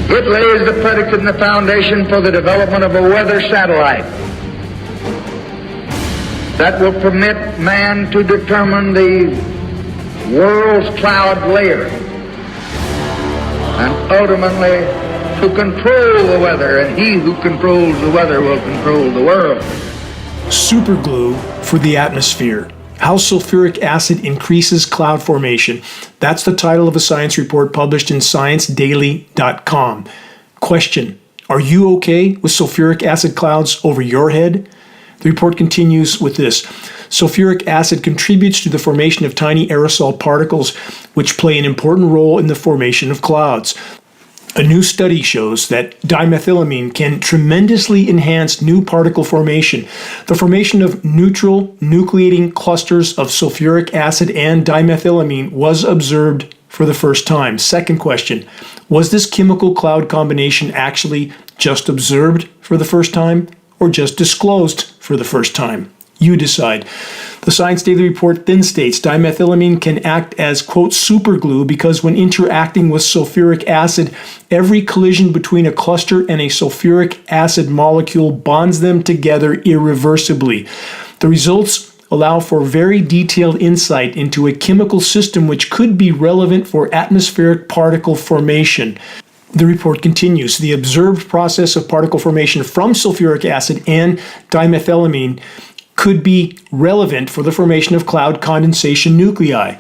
It lays the predicate and the foundation for the development of a weather satellite that will permit man to determine the world's cloud layer and ultimately to control the weather, and he who controls the weather will control the world. Superglue for the atmosphere. How sulfuric acid increases cloud formation. That's the title of a science report published in ScienceDaily.com. Question: are you okay with sulfuric acid clouds over your head? The report continues with this. Sulfuric acid contributes to the formation of tiny aerosol particles, which play an important role in the formation of clouds. A new study shows that dimethylamine can tremendously enhance new particle formation. The formation of neutral nucleating clusters of sulfuric acid and dimethylamine was observed for the first time. Second question, was this chemical cloud combination actually just observed for the first time or just disclosed for the first time? You decide. The Science Daily Report then states dimethylamine can act as, quote, superglue because when interacting with sulfuric acid, every collision between a cluster and a sulfuric acid molecule bonds them together irreversibly. The results allow for very detailed insight into a chemical system which could be relevant for atmospheric particle formation. The report continues. The observed process of particle formation from sulfuric acid and dimethylamine could be relevant for the formation of cloud condensation nuclei.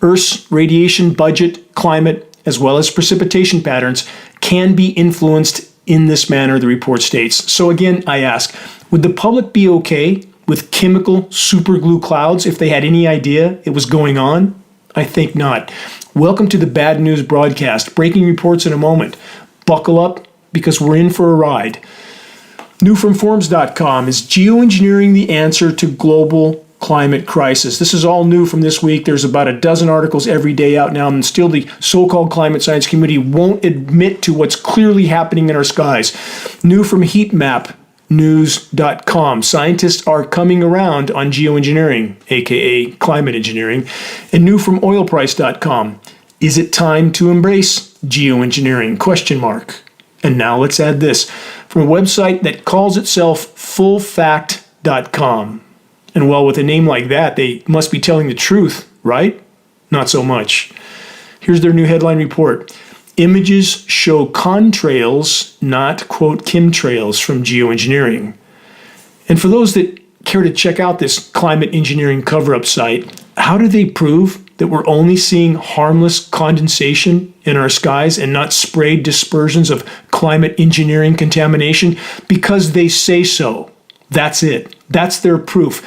Earth's radiation budget, climate, as well as precipitation patterns can be influenced in this manner, the report states. So again, I ask, would the public be okay with chemical superglue clouds if they had any idea it was going on? I think not. Welcome to the Bad News Broadcast. Breaking reports in a moment. Buckle up because we're in for a ride. New from Forbes.com, is geoengineering the answer to global climate crisis? This is all new from this week. There's about a dozen articles every day out now, and still the so-called climate science community won't admit to what's clearly happening in our skies. New from heatmapnews.com, scientists are coming around on geoengineering, aka climate engineering. And new from oilprice.com, is it time to embrace geoengineering? Question mark. And now let's add this from a website that calls itself fullfact.com. And well, with a name like that, they must be telling the truth, right? Not so much. Here's their new headline report. Images show contrails, not, quote, chemtrails from geoengineering. And for those that care to check out this climate engineering cover-up site, how do they prove that we're only seeing harmless condensation in our skies and not sprayed dispersions of climate engineering contamination? Because they say so. That's it. That's their proof.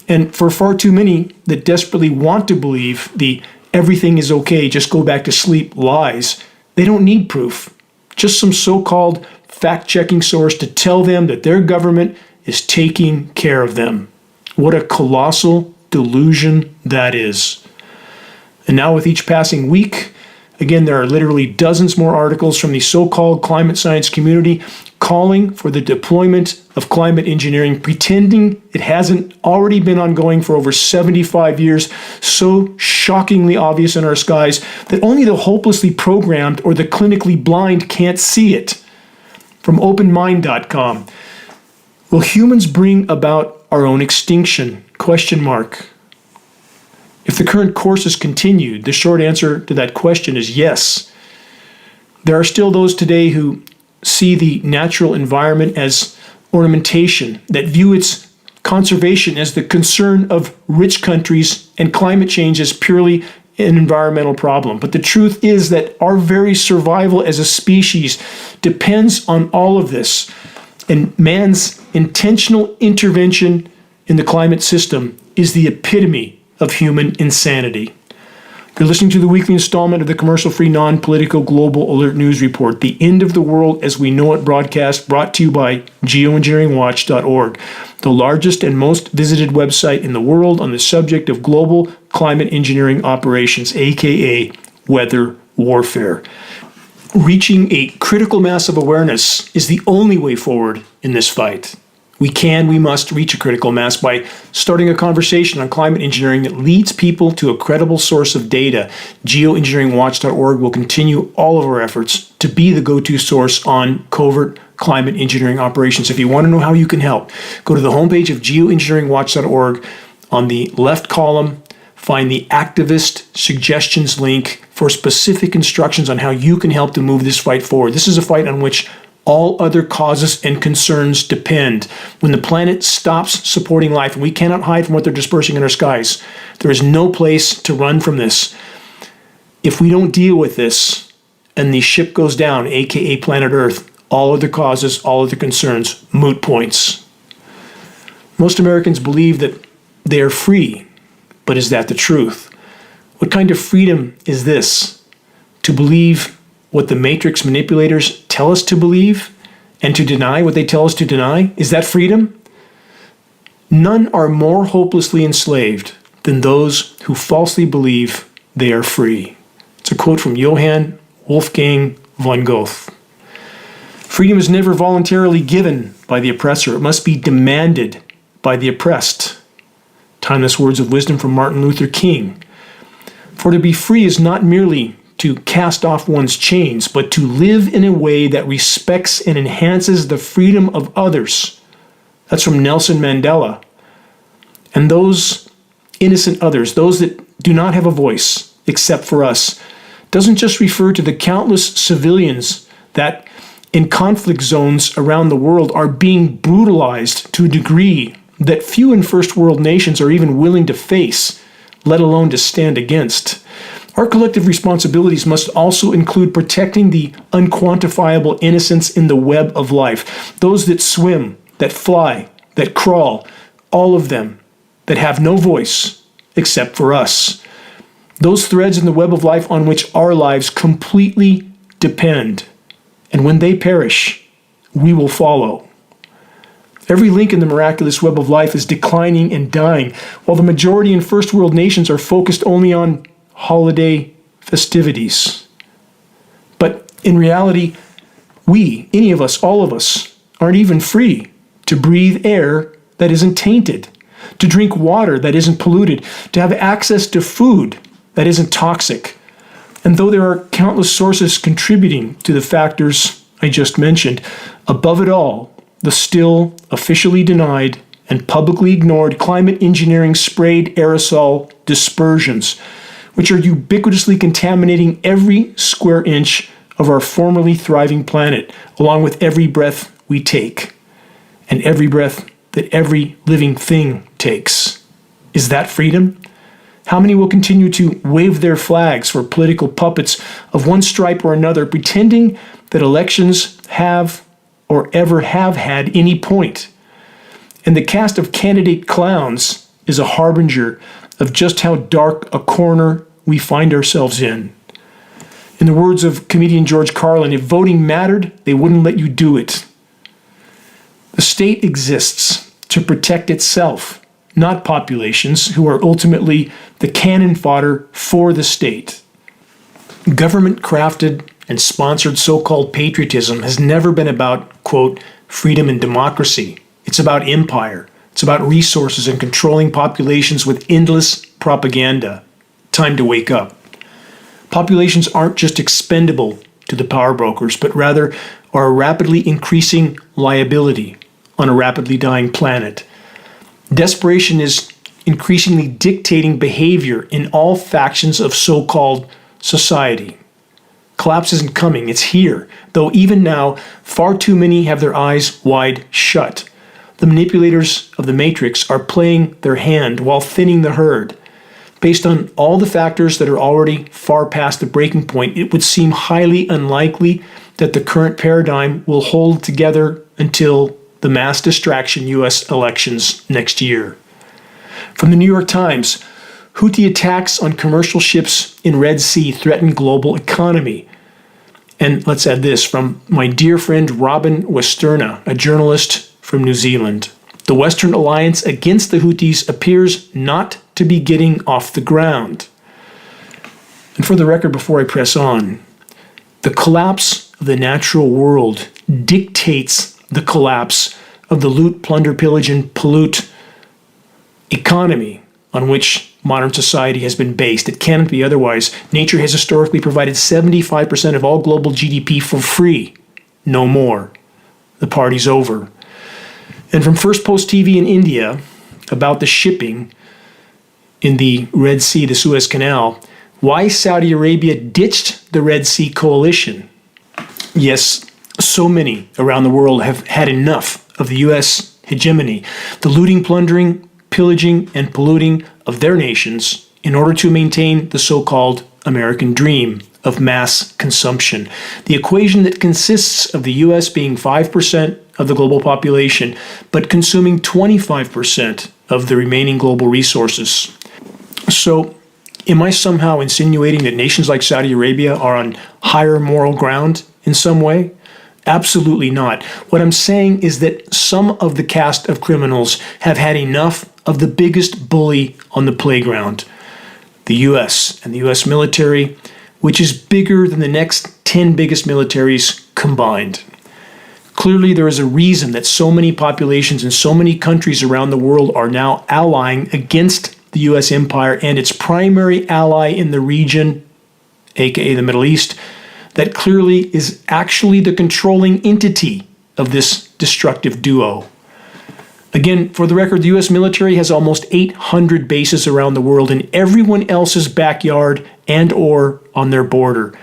And for far too many that desperately want to believe the everything is okay, just go back to sleep lies, they don't need proof. Just some so-called fact-checking source to tell them that their government is taking care of them. What a colossal delusion that is. And now with each passing week, again, there are literally dozens more articles from the so-called climate science community calling for the deployment of climate engineering, pretending it hasn't already been ongoing for over 75 years, so shockingly obvious in our skies that only the hopelessly programmed or the clinically blind can't see it. From openmind.com, will humans bring about our own extinction? Question mark. If the current course is continued, the short answer to that question is yes. There are still those today who see the natural environment as ornamentation, that view its conservation as the concern of rich countries and climate change as purely an environmental problem. But the truth is that our very survival as a species depends on all of this. And man's intentional intervention in the climate system is the epitome of human insanity. You're listening to the weekly installment of the commercial-free, non-political Global Alert News Report, the end of the world as we know it broadcast, brought to you by geoengineeringwatch.org, the largest and most visited website in the world on the subject of global climate engineering operations, aka weather warfare. Reaching a critical mass of awareness is the only way forward in this fight. We must reach a critical mass by starting a conversation on climate engineering that leads people to a credible source of data. Geoengineeringwatch.org will continue all of our efforts to be the go-to source on covert climate engineering operations. If you want to know how you can help, go to the homepage of geoengineeringwatch.org. On the left column, find the activist suggestions link for specific instructions on how you can help to move this fight forward. This is a fight on which all other causes and concerns depend. When the planet stops supporting life, and we cannot hide from what they're dispersing in our skies, there is no place to run from this. If we don't deal with this, and the ship goes down, aka planet Earth, all other causes, all other concerns, moot points. Most Americans believe that they are free, but is that the truth? What kind of freedom is this? To believe what the matrix manipulators tell us to believe and to deny what they tell us to deny? Is that freedom? None are more hopelessly enslaved than those who falsely believe they are free. It's a quote from Johann Wolfgang von Goethe. Freedom is never voluntarily given by the oppressor. It must be demanded by the oppressed. Timeless words of wisdom from Martin Luther King. For to be free is not merely to cast off one's chains, but to live in a way that respects and enhances the freedom of others. That's from Nelson Mandela. And those innocent others, those that do not have a voice except for us, doesn't just refer to the countless civilians that in conflict zones around the world are being brutalized to a degree that few in first world nations are even willing to face, let alone to stand against. Our collective responsibilities must also include protecting the unquantifiable innocents in the web of life. Those that swim, that fly, that crawl, all of them that have no voice except for us. Those threads in the web of life on which our lives completely depend. And when they perish, we will follow. Every link in the miraculous web of life is declining and dying, while the majority in first world nations are focused only on holiday festivities. But in reality, we, any of us, all of us, aren't even free to breathe air that isn't tainted, to drink water that isn't polluted, to have access to food that isn't toxic. And though there are countless sources contributing to the factors I just mentioned, above it all, the still officially denied and publicly ignored climate engineering sprayed aerosol dispersions, which are ubiquitously contaminating every square inch of our formerly thriving planet, along with every breath we take, and every breath that every living thing takes. Is that freedom? How many will continue to wave their flags for political puppets of one stripe or another, pretending that elections have or ever have had any point? And the cast of candidate clowns is a harbinger of just how dark a corner we find ourselves in. In the words of comedian George Carlin, if voting mattered, they wouldn't let you do it. The state exists to protect itself, not populations who are ultimately the cannon fodder for the state. Government-crafted and sponsored so-called patriotism has never been about, quote, freedom and democracy. It's about empire. It's about resources and controlling populations with endless propaganda. Time to wake up. Populations aren't just expendable to the power brokers, but rather are a rapidly increasing liability on a rapidly dying planet. Desperation is increasingly dictating behavior in all factions of so-called society. Collapse isn't coming, it's here, though even now, far too many have their eyes wide shut. The manipulators of the matrix are playing their hand while thinning the herd. Based on all the factors that are already far past the breaking point, it would seem highly unlikely that the current paradigm will hold together until the mass distraction U.S. elections next year. From the New York Times, Houthi attacks on commercial ships in Red Sea threaten global economy. And let's add this from my dear friend Robin Westerna, a journalist from New Zealand. The Western alliance against the Houthis appears not to be getting off the ground. And for the record, before I press on, the collapse of the natural world dictates the collapse of the loot, plunder, pillage, and pollute economy on which modern society has been based. It cannot be otherwise. Nature has historically provided 75% of all global GDP for free. No more. The party's over. And from First Post TV in India about the shipping in the Red Sea, the Suez Canal, why Saudi Arabia ditched the Red Sea coalition. Yes, so many around the world have had enough of the U.S. hegemony, the looting, plundering, pillaging, and polluting of their nations in order to maintain the so-called American dream of mass consumption. The equation that consists of the U.S. being 5% of the global population, but consuming 25% of the remaining global resources. So, am I somehow insinuating that nations like Saudi Arabia are on higher moral ground in some way? Absolutely not. What I'm saying is that some of the cast of criminals have had enough of the biggest bully on the playground, the U.S. and the U.S. military, which is bigger than the next 10 biggest militaries combined. Clearly, there is a reason that so many populations in so many countries around the world are now allying against the U.S. empire and its primary ally in the region, aka the Middle East, that clearly is actually the controlling entity of this destructive duo. Again, for the record, the U.S. military has almost 800 bases around the world in everyone else's backyard and or on their border.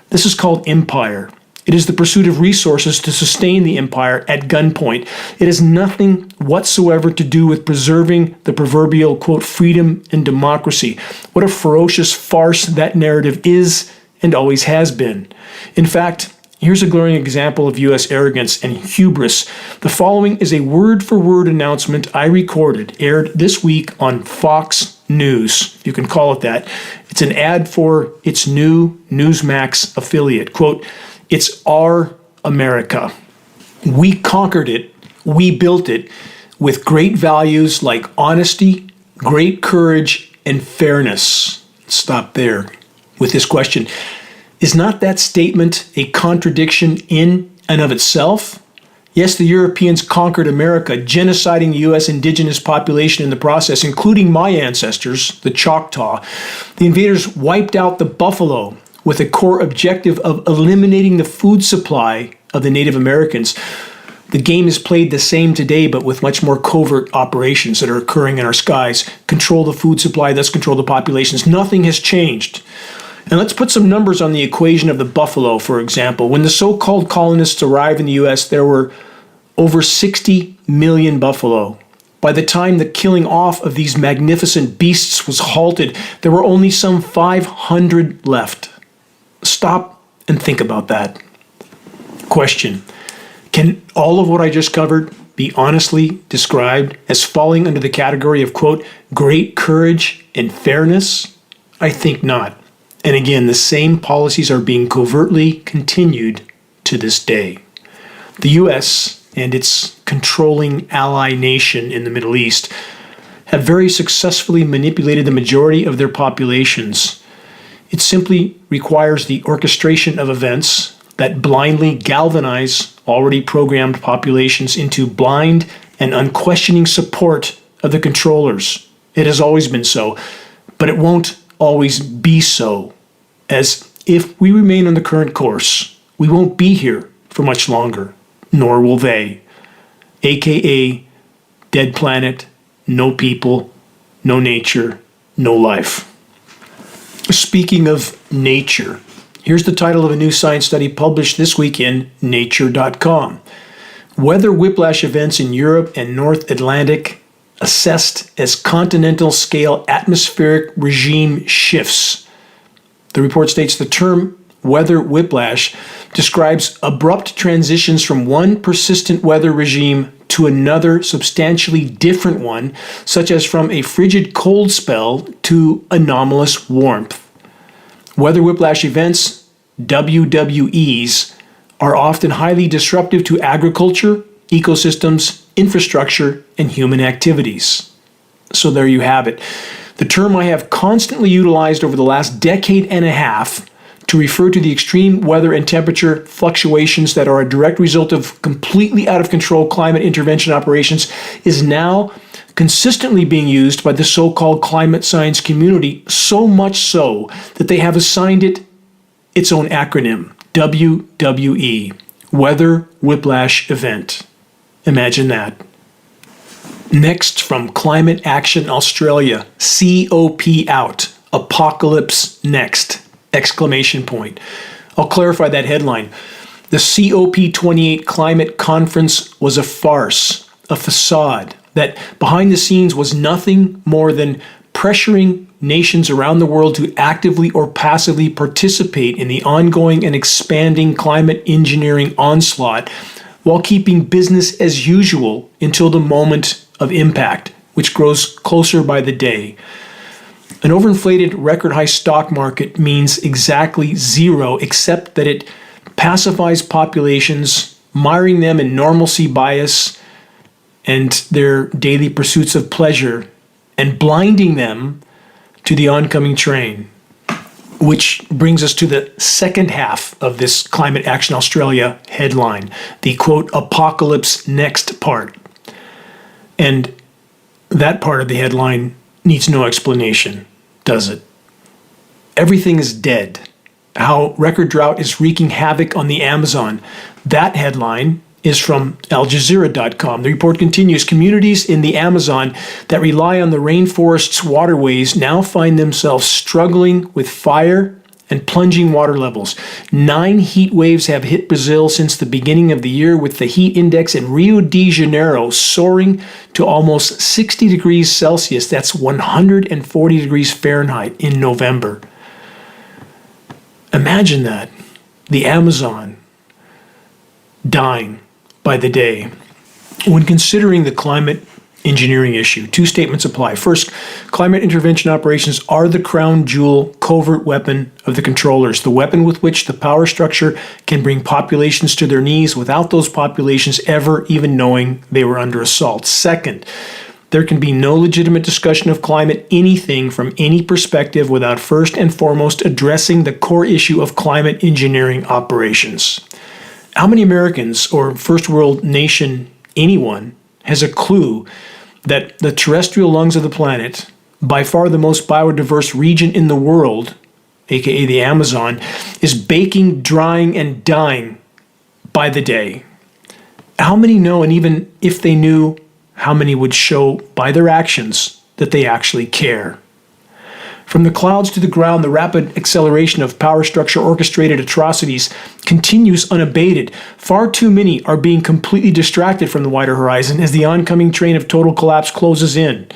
This is called empire. It is the pursuit of resources to sustain the empire at gunpoint. It has nothing whatsoever to do with preserving the proverbial, quote, freedom and democracy. What a ferocious farce that narrative is and always has been. In fact, here's a glaring example of U.S. arrogance and hubris. The following is a word-for-word announcement I recorded, aired this week on Fox News. You can call it that. It's an ad for its new Newsmax affiliate. Quote, "It's our America. We conquered it. We built it with great values like honesty, great courage, and fairness." Stop there with this question. Is not that statement a contradiction in and of itself? Yes, the Europeans conquered America, genociding the U.S. indigenous population in the process, including my ancestors, the Choctaw. The invaders wiped out the buffalo with a core objective of eliminating the food supply of the Native Americans. The game is played the same today, but with much more covert operations that are occurring in our skies. Control the food supply, thus control the populations. Nothing has changed. And let's put some numbers on the equation of the buffalo, for example. When the so-called colonists arrived in the U.S., there were over 60 million buffalo. By the time the killing off of these magnificent beasts was halted, there were only some 500 left. Stop and think about that. Question: can all of what I just covered be honestly described as falling under the category of, quote, great courage and fairness? I think not. And again, the same policies are being covertly continued to this day. The U.S. and its controlling ally nation in the Middle East have very successfully manipulated the majority of their populations. It simply requires the orchestration of events that blindly galvanize already programmed populations into blind and unquestioning support of the controllers. It has always been so, but it won't always be so, as if we remain on the current course, we won't be here for much longer, nor will they. AKA, dead planet, no people, no nature, no life. Speaking of nature, here's the title of a new science study published this week in Nature.com. Weather whiplash events in Europe and North Atlantic assessed as continental scale atmospheric regime shifts. The report states the term weather whiplash describes abrupt transitions from one persistent weather regime to another substantially different one, such as from a frigid cold spell to anomalous warmth. Weather whiplash events, WWEs, are often highly disruptive to agriculture, ecosystems, infrastructure, and human activities. So there you have it. The term I have constantly utilized over the last decade and a half to refer to the extreme weather and temperature fluctuations that are a direct result of completely out of control climate intervention operations is now consistently being used by the so-called climate science community, so much so that they have assigned it its own acronym, WWE, Weather Whiplash Event. Imagine that. Next, from Climate Action Australia, COP out, apocalypse next, exclamation point. I'll clarify that headline. The COP28 climate conference was a farce, a facade that behind the scenes was nothing more than pressuring nations around the world to actively or passively participate in the ongoing and expanding climate engineering onslaught while keeping business as usual until the moment of impact, which grows closer by the day. An overinflated record high stock market means exactly zero, except that it pacifies populations, miring them in normalcy bias and their daily pursuits of pleasure, and blinding them to the oncoming train. Which brings us to the second half of this Climate Action Australia headline, the quote, apocalypse next part. And that part of the headline needs no explanation, does it? Everything is dead. How record drought is wreaking havoc on the Amazon. That headline is from AlJazeera.com. The report continues, communities in the Amazon that rely on the rainforest's waterways now find themselves struggling with fire and plunging water levels. 9 heat waves have hit Brazil since the beginning of the year, with the heat index in Rio de Janeiro soaring to almost 60 degrees Celsius. That's 140 degrees Fahrenheit in November. Imagine that. The Amazon dying by the day. When considering the climate engineering issue, 2 statements apply. First, climate intervention operations are the crown jewel covert weapon of the controllers, the weapon with which the power structure can bring populations to their knees without those populations ever even knowing they were under assault. Second, there can be no legitimate discussion of climate anything from any perspective without first and foremost addressing the core issue of climate engineering operations. How many Americans or first world nation, anyone, has a clue that the terrestrial lungs of the planet, by far the most biodiverse region in the world, aka the Amazon, is baking, drying, and dying by the day? How many know, and even if they knew, how many would show by their actions that they actually care? From the clouds to the ground, the rapid acceleration of power structure orchestrated atrocities continues unabated. Far too many are being completely distracted from the wider horizon as the oncoming train of total collapse closes in.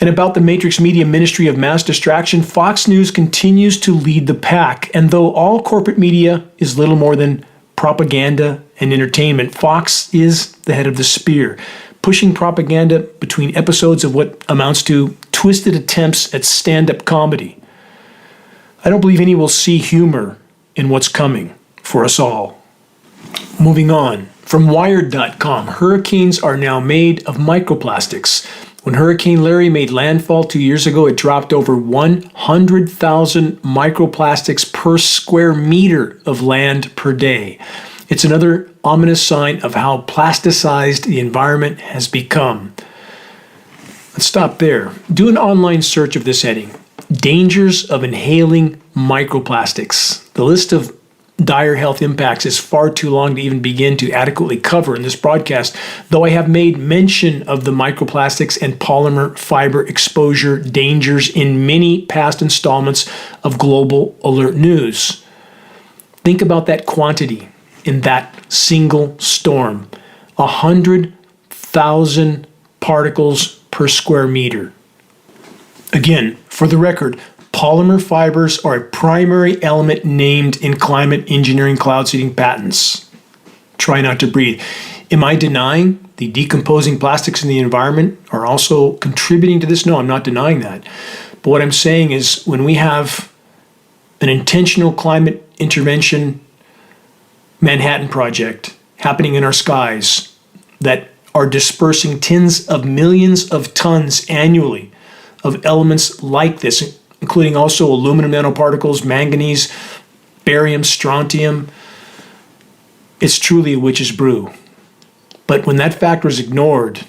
And about the Matrix Media Ministry of Mass Distraction, Fox News continues to lead the pack. And though all corporate media is little more than propaganda and entertainment, Fox is the head of the spear, pushing propaganda between episodes of what amounts to twisted attempts at stand-up comedy. I don't believe any will see humor in what's coming for us all. Moving on, from Wired.com, hurricanes are now made of microplastics. When Hurricane Larry made landfall 2 years ago, it dropped over 100,000 microplastics per square meter of land per day. It's another ominous sign of how plasticized the environment has become. Let's stop there. Do an online search of this heading. Dangers of inhaling microplastics. The list of dire health impacts is far too long to even begin to adequately cover in this broadcast, though I have made mention of the microplastics and polymer fiber exposure dangers in many past installments of Global Alert News. Think about that quantity in that single storm. 100,000 particles per square meter. Again, for the record, polymer fibers are a primary element named in climate engineering cloud seeding patents. Try not to breathe. Am I denying the decomposing plastics in the environment are also contributing to this? No, I'm not denying that. But what I'm saying is when we have an intentional climate intervention Manhattan Project happening in our skies that are dispersing tens of millions of tons annually of elements like this, including also aluminum nanoparticles, manganese, barium, strontium. It's truly a witch's brew. But when that factor is ignored,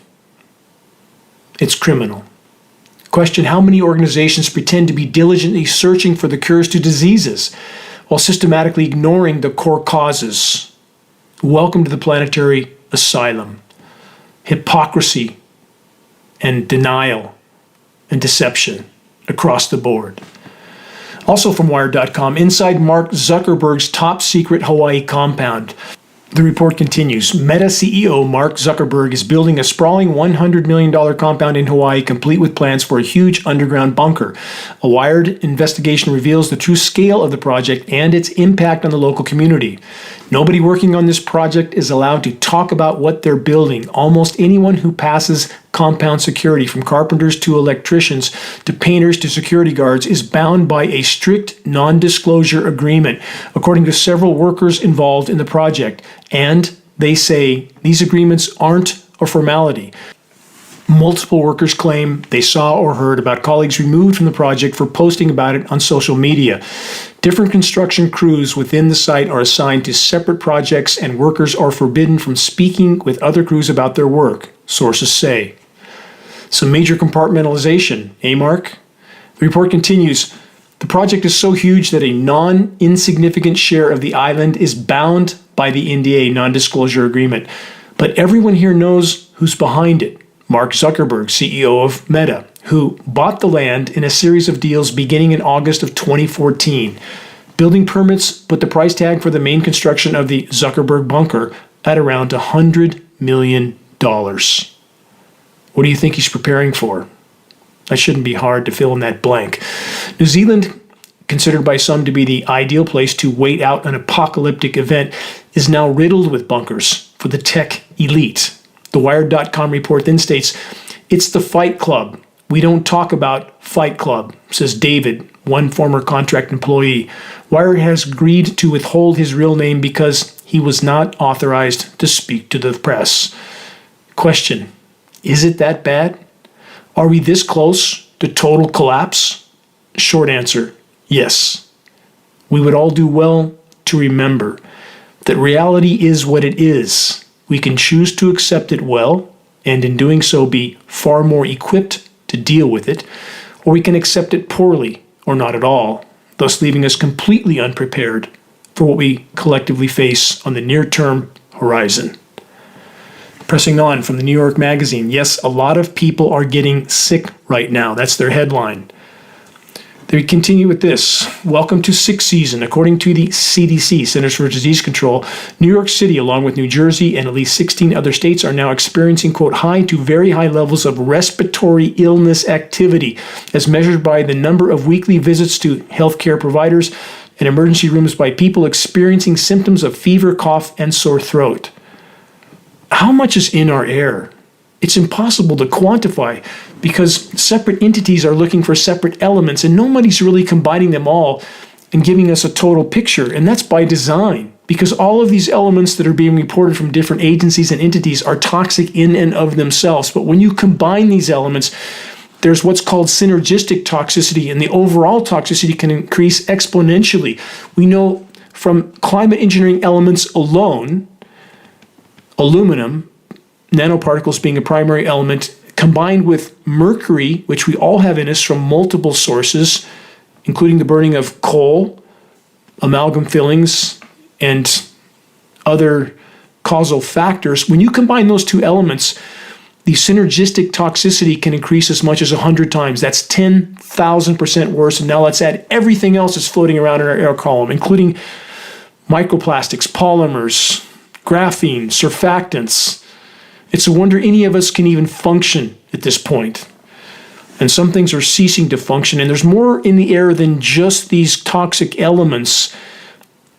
it's criminal. Question: how many organizations pretend to be diligently searching for the cures to diseases while systematically ignoring the core causes? Welcome to the planetary asylum. Hypocrisy and denial and deception across the board. Also from Wired.com, inside Mark Zuckerberg's top secret Hawaii compound. The report continues. Meta CEO Mark Zuckerberg is building a sprawling $100 million compound in Hawaii, complete with plans for a huge underground bunker. A Wired investigation reveals the true scale of the project and its impact on the local community. Nobody working on this project is allowed to talk about what they're building. Almost anyone who passes compound security, from carpenters to electricians to painters to security guards, is bound by a strict non-disclosure agreement, according to several workers involved in the project. And they say these agreements aren't a formality. Multiple workers claim they saw or heard about colleagues removed from the project for posting about it on social media. Different construction crews within the site are assigned to separate projects, and workers are forbidden from speaking with other crews about their work, sources say. Some major compartmentalization, eh, Mark? The report continues. The project is so huge that a non-insignificant share of the island is bound by the NDA, non-disclosure agreement. But everyone here knows who's behind it. Mark Zuckerberg, CEO of Meta, who bought the land in a series of deals beginning in August of 2014. Building permits put the price tag for the main construction of the Zuckerberg bunker at around $100 million. What do you think he's preparing for? That shouldn't be hard to fill in that blank. New Zealand, considered by some to be the ideal place to wait out an apocalyptic event, is now riddled with bunkers for the tech elite. The Wired.com report then states, it's the Fight Club. We don't talk about Fight Club, says David, one former contract employee. Wired has agreed to withhold his real name because he was not authorized to speak to the press. Question: is it that bad? Are we this close to total collapse? Short answer: yes. We would all do well to remember that reality is what it is. We can choose to accept it well, and in doing so be far more equipped to deal with it, or we can accept it poorly or not at all, thus leaving us completely unprepared for what we collectively face on the near-term horizon. Pressing on from the New York Magazine, yes, a lot of people are getting sick right now. That's their headline. They continue with this. Welcome to sick season. According to the CDC, Centers for Disease Control, New York City, along with New Jersey and at least 16 other states, are now experiencing, quote, high to very high levels of respiratory illness activity, as measured by the number of weekly visits to healthcare providers and emergency rooms by people experiencing symptoms of fever, cough, and sore throat. How much is in our air? It's impossible to quantify because separate entities are looking for separate elements, and nobody's really combining them all and giving us a total picture. And that's by design, because all of these elements that are being reported from different agencies and entities are toxic in and of themselves. But when you combine these elements, there's what's called synergistic toxicity, and the overall toxicity can increase exponentially. We know from climate engineering elements alone, aluminum, nanoparticles being a primary element, combined with mercury, which we all have in us from multiple sources, including the burning of coal, amalgam fillings, and other causal factors. When you combine those two elements, the synergistic toxicity can increase as much as 100 times. That's 10,000% worse. And now let's add everything else that's floating around in our air column, including microplastics, polymers, graphene, surfactants. It's a wonder any of us can even function at this point. And some things are ceasing to function, and there's more in the air than just these toxic elements.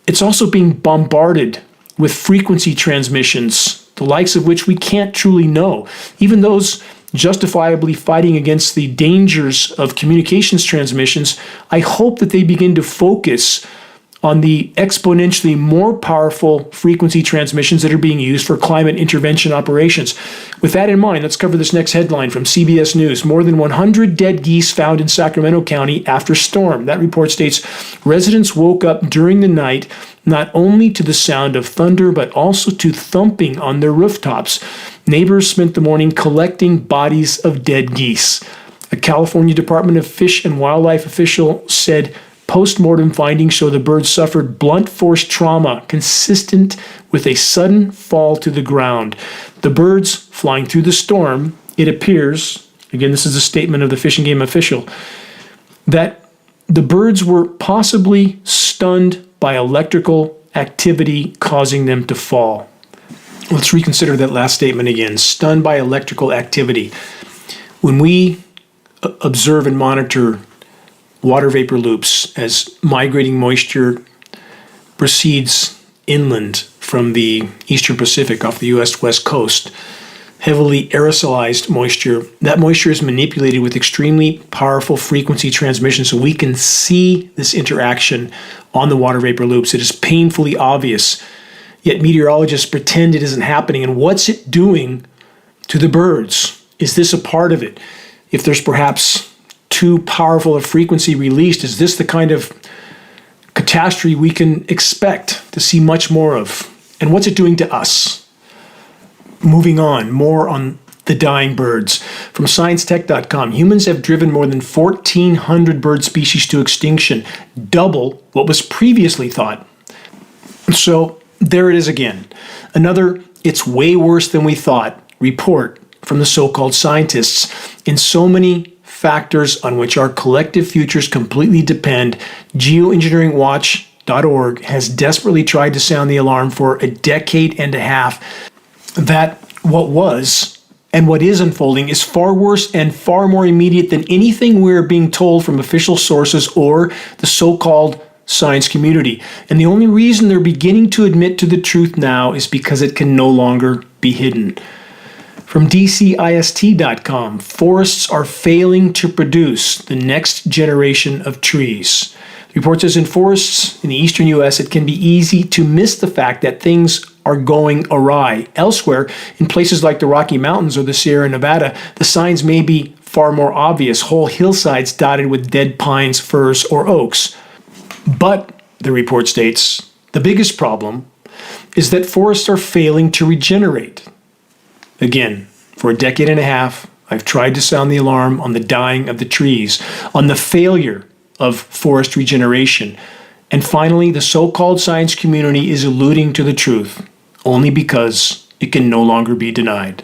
It's also being bombarded with frequency transmissions, the likes of which we can't truly know. Even those justifiably fighting against the dangers of communications transmissions, I hope that they begin to focus on the exponentially more powerful frequency transmissions that are being used for climate intervention operations. With that in mind, let's cover this next headline from CBS News. More than 100 dead geese found in Sacramento County after storm. That report states residents woke up during the night not only to the sound of thunder, but also to thumping on their rooftops. Neighbors spent the morning collecting bodies of dead geese. A California Department of Fish and Wildlife official said post-mortem findings show the birds suffered blunt force trauma consistent with a sudden fall to the ground. The birds flying through the storm, it appears, again, this is a statement of the Fish and Game official, that the birds were possibly stunned by electrical activity causing them to fall. Let's reconsider that last statement again. Stunned by electrical activity. When we observe and monitor water vapor loops as migrating moisture proceeds inland from the eastern Pacific off the U.S. west coast, heavily aerosolized moisture, that moisture is manipulated with extremely powerful frequency transmission, so we can see this interaction on the water vapor loops. It is painfully obvious, yet meteorologists pretend it isn't happening. And what's it doing to the birds? Is this a part of it? If there's perhaps too powerful a frequency released, is this the kind of catastrophe we can expect to see much more of? And what's it doing to us? Moving on, more on the dying birds. From sciencetech.com, humans have driven more than 1,400 bird species to extinction, double what was previously thought. So there it is again. Another, it's way worse than we thought, report from the so-called scientists. In so many factors on which our collective futures completely depend, Geoengineeringwatch.org has desperately tried to sound the alarm for a decade and a half that what was and what is unfolding is far worse and far more immediate than anything we're being told from official sources or the so-called science community. And the only reason they're beginning to admit to the truth now is because it can no longer be hidden. From DCIST.com, forests are failing to produce the next generation of trees. The report says in forests in the eastern U.S., it can be easy to miss the fact that things are going awry. Elsewhere, in places like the Rocky Mountains or the Sierra Nevada, the signs may be far more obvious, whole hillsides dotted with dead pines, firs, or oaks. But, the report states, the biggest problem is that forests are failing to regenerate. Again, for a decade and a half, I've tried to sound the alarm on the dying of the trees, on the failure of forest regeneration. And finally, the so-called science community is alluding to the truth, only because it can no longer be denied.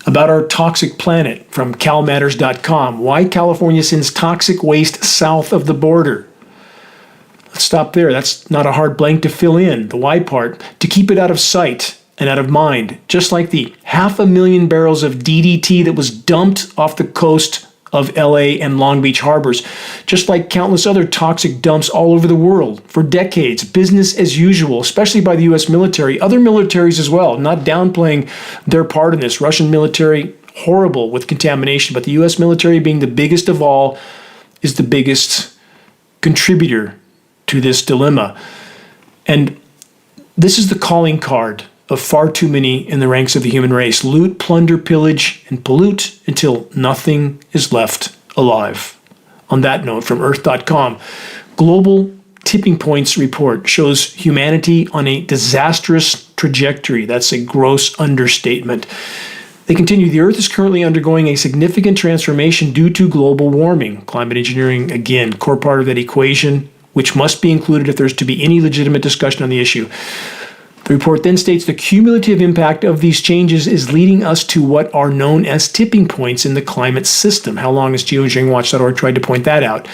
About our toxic planet from calmatters.com, why California sends toxic waste south of the border. Let's stop there. That's not a hard blank to fill in, the why part, to keep it out of sight and out of mind, just like the 500,000 barrels of DDT that was dumped off the coast of LA and Long Beach harbors, just like countless other toxic dumps all over the world for decades, business as usual, especially by the U.S. military, other militaries as well, not downplaying their part in this. Russian military, horrible with contamination, but the U.S. military, being the biggest of all, is the biggest contributor to this dilemma. And this is the calling card of far too many in the ranks of the human race. Loot, plunder, pillage, and pollute until nothing is left alive. On that note, from Earth.com, Global Tipping Points report shows humanity on a disastrous trajectory. That's a gross understatement. They continue, the Earth is currently undergoing a significant transformation due to global warming. Climate engineering, again, core part of that equation, which must be included if there's to be any legitimate discussion on the issue. The report then states the cumulative impact of these changes is leading us to what are known as tipping points in the climate system. How long has Geoengineeringwatch.org tried to point that out?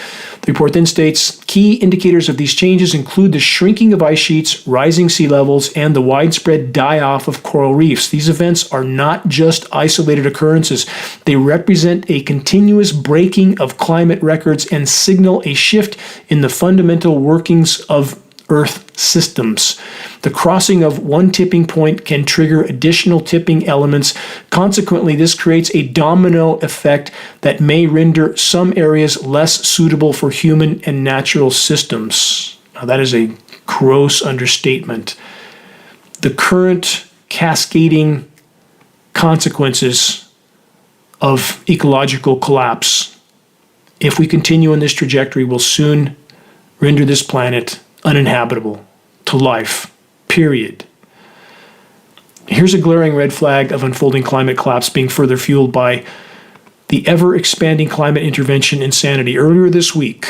The report then states key indicators of these changes include the shrinking of ice sheets, rising sea levels, and the widespread die-off of coral reefs. These events are not just isolated occurrences. They represent a continuous breaking of climate records and signal a shift in the fundamental workings of Earth systems. The crossing of one tipping point can trigger additional tipping elements. Consequently, this creates a domino effect that may render some areas less suitable for human and natural systems. Now, that is a gross understatement. The current cascading consequences of ecological collapse, if we continue on this trajectory, will soon render this planet uninhabitable to life, period. Here's a glaring red flag of unfolding climate collapse being further fueled by the ever-expanding climate intervention insanity. Earlier this week,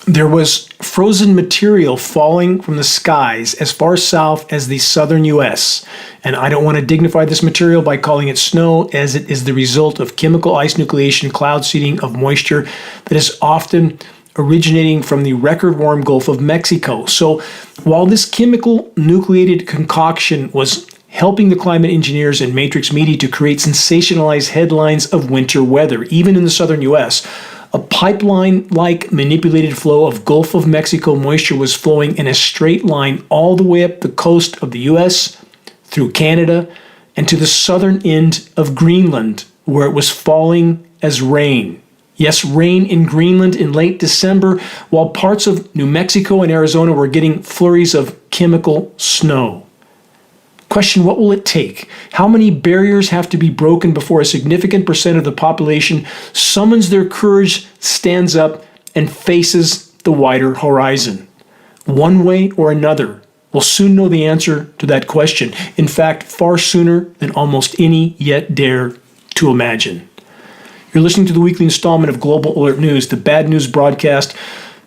there was frozen material falling from the skies as far south as the southern U.S. And I don't want to dignify this material by calling it snow, as it is the result of chemical ice nucleation, cloud seeding of moisture that is often originating from the record-warm Gulf of Mexico. So while this chemical nucleated concoction was helping the climate engineers and matrix media to create sensationalized headlines of winter weather, even in the southern U.S., a pipeline-like manipulated flow of Gulf of Mexico moisture was flowing in a straight line all the way up the coast of the U.S., through Canada, and to the southern end of Greenland, where it was falling as rain. Yes, rain in Greenland in late December, while parts of New Mexico and Arizona were getting flurries of chemical snow. Question, what will it take? How many barriers have to be broken before a significant percent of the population summons their courage, stands up, and faces the wider horizon? One way or another, we'll soon know the answer to that question. In fact, far sooner than almost any yet dare to imagine. You're listening to the weekly installment of Global Alert News, the Bad News Broadcast,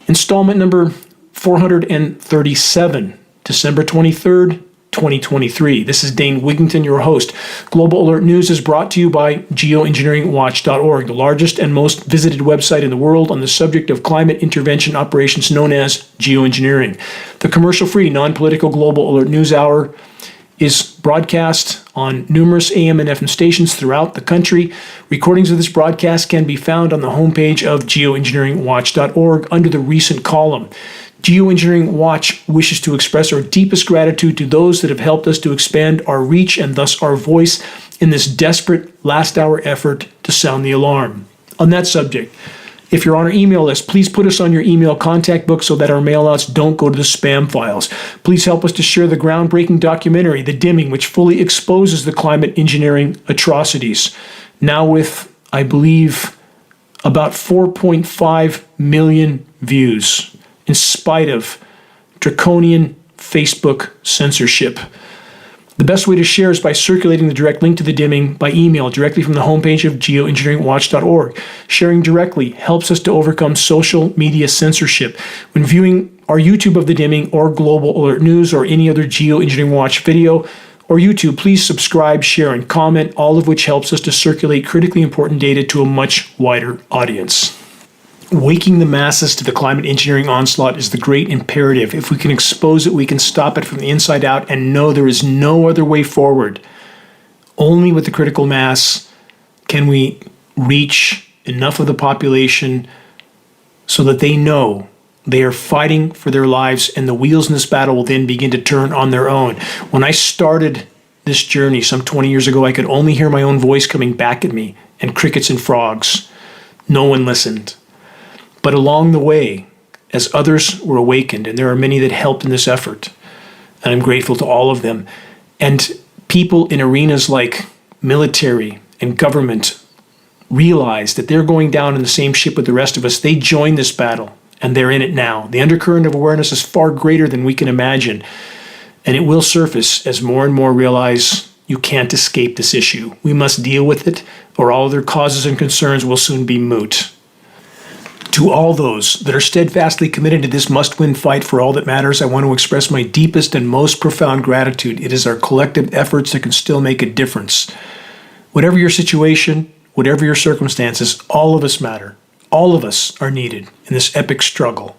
installment number 437, December 23rd, 2023. This is Dane Wigington, your host. Global Alert News is brought to you by Geoengineeringwatch.org, the largest and most visited website in the world on the subject of climate intervention operations known as geoengineering. The commercial-free, non-political Global Alert News Hour is broadcast on numerous AM and FM stations throughout the country. Recordings of this broadcast can be found on the homepage of Geoengineeringwatch.org under the recent column. Geoengineering Watch wishes to express our deepest gratitude to those that have helped us to expand our reach and thus our voice in this desperate last-hour effort to sound the alarm. On that subject, if you're on our email list, please put us on your email contact book so that our mailouts don't go to the spam files. Please help us to share the groundbreaking documentary, The Dimming, which fully exposes the climate engineering atrocities. Now with, I believe, about 4.5 million views, in spite of draconian Facebook censorship. The best way to share is by circulating the direct link to The Dimming by email directly from the homepage of geoengineeringwatch.org. Sharing directly helps us to overcome social media censorship. When viewing our YouTube of The Dimming or Global Alert News or any other Geoengineering Watch video or YouTube, please subscribe, share, and comment, all of which helps us to circulate critically important data to a much wider audience. Waking the masses to the climate engineering onslaught is the great imperative. If we can expose it, we can stop it from the inside out and know there is no other way forward. Only with the critical mass can we reach enough of the population so that they know they are fighting for their lives, and the wheels in this battle will then begin to turn on their own. When I started this journey some 20 years ago, I could only hear my own voice coming back at me and crickets and frogs. No one listened. But along the way, as others were awakened, and there are many that helped in this effort, and I'm grateful to all of them, and people in arenas like military and government realized that they're going down in the same ship with the rest of us, they joined this battle, and they're in it now. The undercurrent of awareness is far greater than we can imagine, and it will surface as more and more realize you can't escape this issue. We must deal with it, or all other causes and concerns will soon be moot. To all those that are steadfastly committed to this must-win fight for all that matters, I want to express my deepest and most profound gratitude. It is our collective efforts that can still make a difference. Whatever your situation, whatever your circumstances, all of us matter. All of us are needed in this epic struggle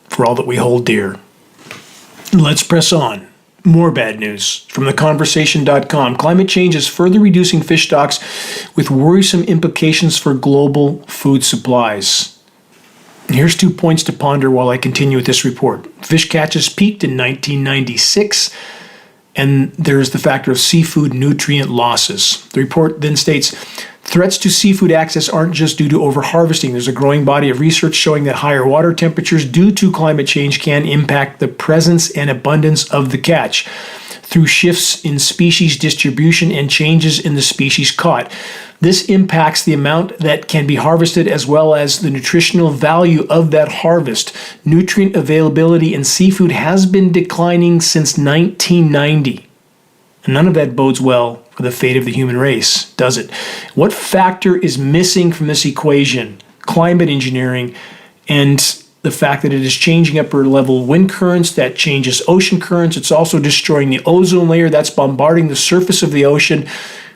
for all that we hold dear. Let's press on. More bad news from theconversation.com. Climate change is further reducing fish stocks with worrisome implications for global food supplies. Here's 2 points to ponder while I continue with this report. Fish catches peaked in 1996, and there's the factor of seafood nutrient losses. The report then states, Threats to seafood access aren't just due to overharvesting. There's a growing body of research showing that higher water temperatures due to climate change can impact the presence and abundance of the catch through shifts in species distribution and changes in the species caught. This impacts the amount that can be harvested as well as the nutritional value of that harvest. Nutrient availability in seafood has been declining since 1990. And none of that bodes well for the fate of the human race, does it? What factor is missing from this equation? Climate engineering and the fact that it is changing upper level wind currents, that changes ocean currents. It's also destroying the ozone layer. That's bombarding the surface of the ocean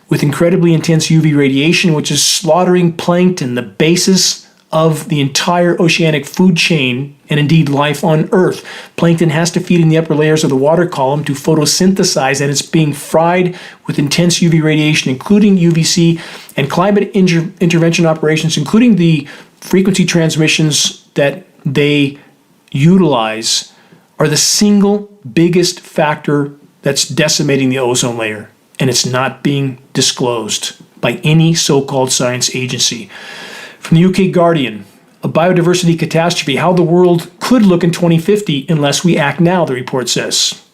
with incredibly intense UV radiation, which is slaughtering plankton, the basis of the entire oceanic food chain and indeed life on Earth. Plankton has to feed in the upper layers of the water column to photosynthesize, and it's being fried with intense UV radiation, including UVC, and climate intervention operations, including the frequency transmissions that they utilize, are the single biggest factor that's decimating the ozone layer, and it's not being disclosed by any so-called science agency. From the UK Guardian, a biodiversity catastrophe, how the world could look in 2050 unless we act now, the report says.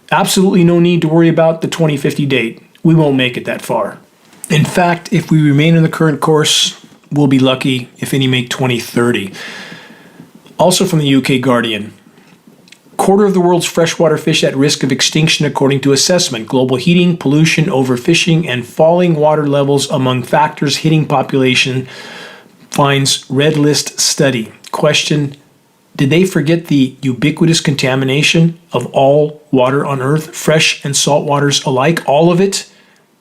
Absolutely no need to worry about the 2050 date. We won't make it that far. In fact, if we remain in the current course, we'll be lucky if any make 2030. Also from the UK Guardian, quarter of the world's freshwater fish at risk of extinction according to assessment. Global heating, pollution, overfishing, and falling water levels among factors hitting population, finds Red List study. Question, did they forget the ubiquitous contamination of all water on Earth, fresh and salt waters alike, all of it?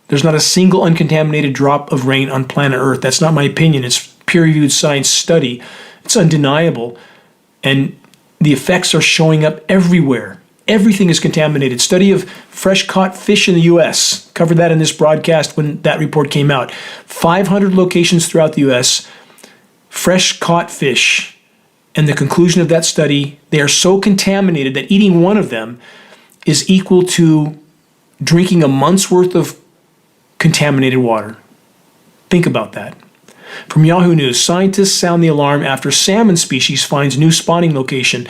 There's not a single uncontaminated drop of rain on planet Earth. That's not my opinion. It's peer-reviewed science study. It's undeniable. And the effects are showing up everywhere. Everything is contaminated. Study of fresh caught fish in the U.S. Covered that in this broadcast when that report came out. 500 locations throughout the U.S., fresh caught fish. And the conclusion of that study, they are so contaminated that eating one of them is equal to drinking a month's worth of contaminated water. Think about that. From Yahoo News, scientists sound the alarm after salmon species finds new spawning location.